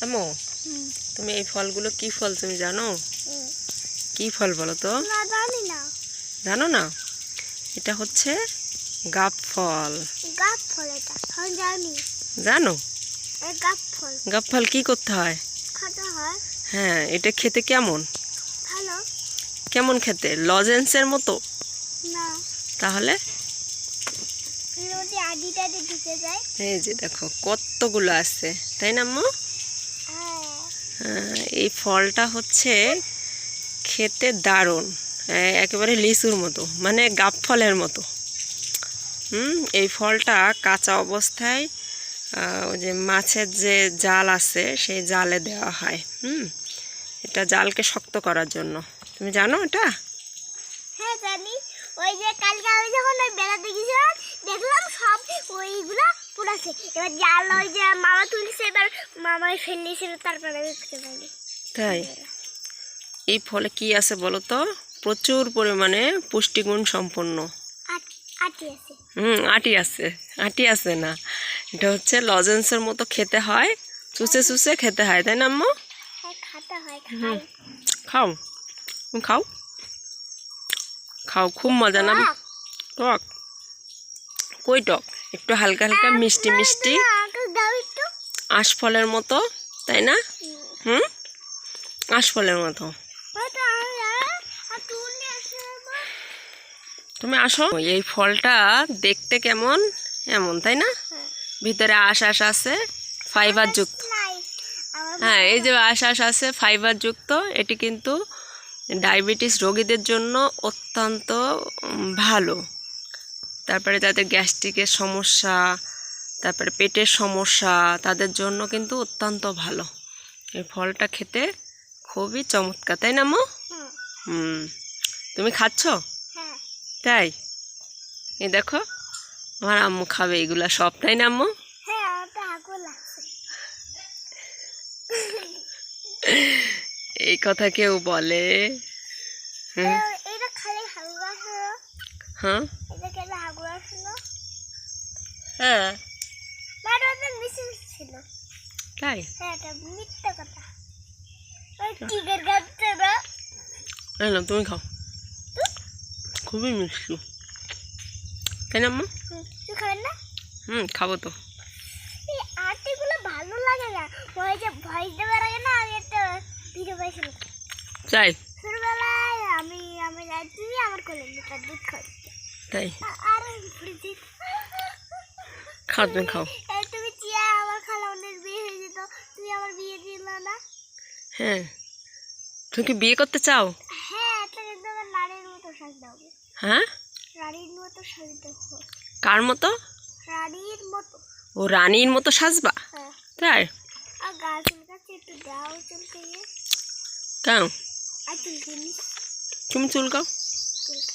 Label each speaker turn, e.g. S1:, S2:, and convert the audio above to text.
S1: আম্মু তুমি এই ফলগুলো কি ফল তুমি জানো? কি ফল বলো তো?
S2: না জানি না।
S1: জানো না? এটা হচ্ছে গাব ফল।
S2: গাব ফল এটা আমি জানি।
S1: জানো?
S2: এই গাব ফল।
S1: গাব ফল কি করতে হয়?
S2: খেতে হয়।
S1: হ্যাঁ, এটা খেতে কেমন?
S2: ভালো।
S1: কেমন খেতে? লজেন্সের মতো?
S2: না।
S1: তাহলে?
S2: এর মধ্যে আদি টাদি ঢুকে যায়।
S1: এই যে দেখো কতগুলো আছে, তাই না আম্মু? এই ফলটা হচ্ছে খেতে দারুণ, একেবারে লিচুর মতো, মানে গাব ফলের মতো। এই ফলটা কাঁচা অবস্থায় ওই যে মাছের যে জাল আছে সেই জালে দেওয়া হয়। এটা জালকে শক্ত করার জন্য। তুমি জানো এটা?
S2: হ্যাঁ জানি। ওই যে কালকে আমি যখন ওই বেড়াতে গেছিলাম দেখলাম সব ওইগুলো পুরাছে। এবার জাল ওই যে মামা তুলছে, এবার মামাই ফেলেছিল, তারপরে আমি খেতে পারিনি।
S1: তাই এই ফলে কি আছে বলো তো? প্রচুর পরিমাণে পুষ্টিগুণ সম্পন্ন।
S2: আটি আছে।
S1: আটি আছে। আটি আছে না, এটা হচ্ছে লজেন্সের মতো খেতে হয়, চুষে চুষে খেতে হয়, তাই না আম্মু?
S2: হ্যাঁ খাতে হয়। খাই।
S1: খাও, খাও খাও, খুব মজা না? টক? কই টক? একটু হালকা হালকা মিষ্টি মিষ্টি, আঁশফলের মতো, তাই না? আঁশফলের মতো। তুমি আসো। এই ফলটা দেখতে কেমন এমন, তাই না? ভিতরে আঁশ আঁশ আছে, ফাইবার যুক্ত। হ্যাঁ, এই যে আঁশ আঁশ আছে ফাইবার যুক্ত। এটি কিন্তু ডায়াবেটিস রোগীদের জন্য অত্যন্ত ভালো। তারপরে যাদের গ্যাস্ট্রিকের সমস্যা, তারপরে পেটের সমস্যা, তাদের জন্য কিন্তু অত্যন্ত ভালো। এই ফলটা খেতে খুবই চমৎকার, তাই না আম্মু? তুমি খাচ্ছ? তাই? এই দেখো আমার আম্মু খাবে এগুলা সব, তাই না আম্মু? এই কথা কেউ বলে? হ্যাঁ, হ্যাঁ, তাই? তুমি খাও, খুবই মিষ্টি, তাই না আম্মু? খাবো তো।
S2: এই আর্টগুলো ভালো লাগে না। ওই যে ভয়েস দেওয়ার আগে না আমি একটা ভিডিও পাইছিলাম।
S1: তাই?
S2: ছোটবেলায় আমি তুমি আমার কোলে নিতে দুধ খাওয়াতে।
S1: তাই?
S2: আর ফ্রিজে
S1: খাও, তুমি খাও।
S2: তুমি চিয়া আমার খালামনের বিয়ে হয়ে যেত, তুমি আমার বিয়ে দিলা না।
S1: হ্যাঁ, তুমি কি বিয়ে করতে চাও?
S2: হ্যাঁ, এটা কিন্তু আমার রানীর মতো সাজতে হবে।
S1: হ্যাঁ,
S2: রানীর মতো সাজতে হবে।
S1: কার মতো?
S2: রানীর মতো।
S1: ও রানীর মতো সাজবা? তাই?
S2: আর গাল চুলকাচ্ছে, একটু দাও চুলকে।
S1: কেন?
S2: আর চুলকে
S1: তুমি চুলকাও।
S2: চুলকা।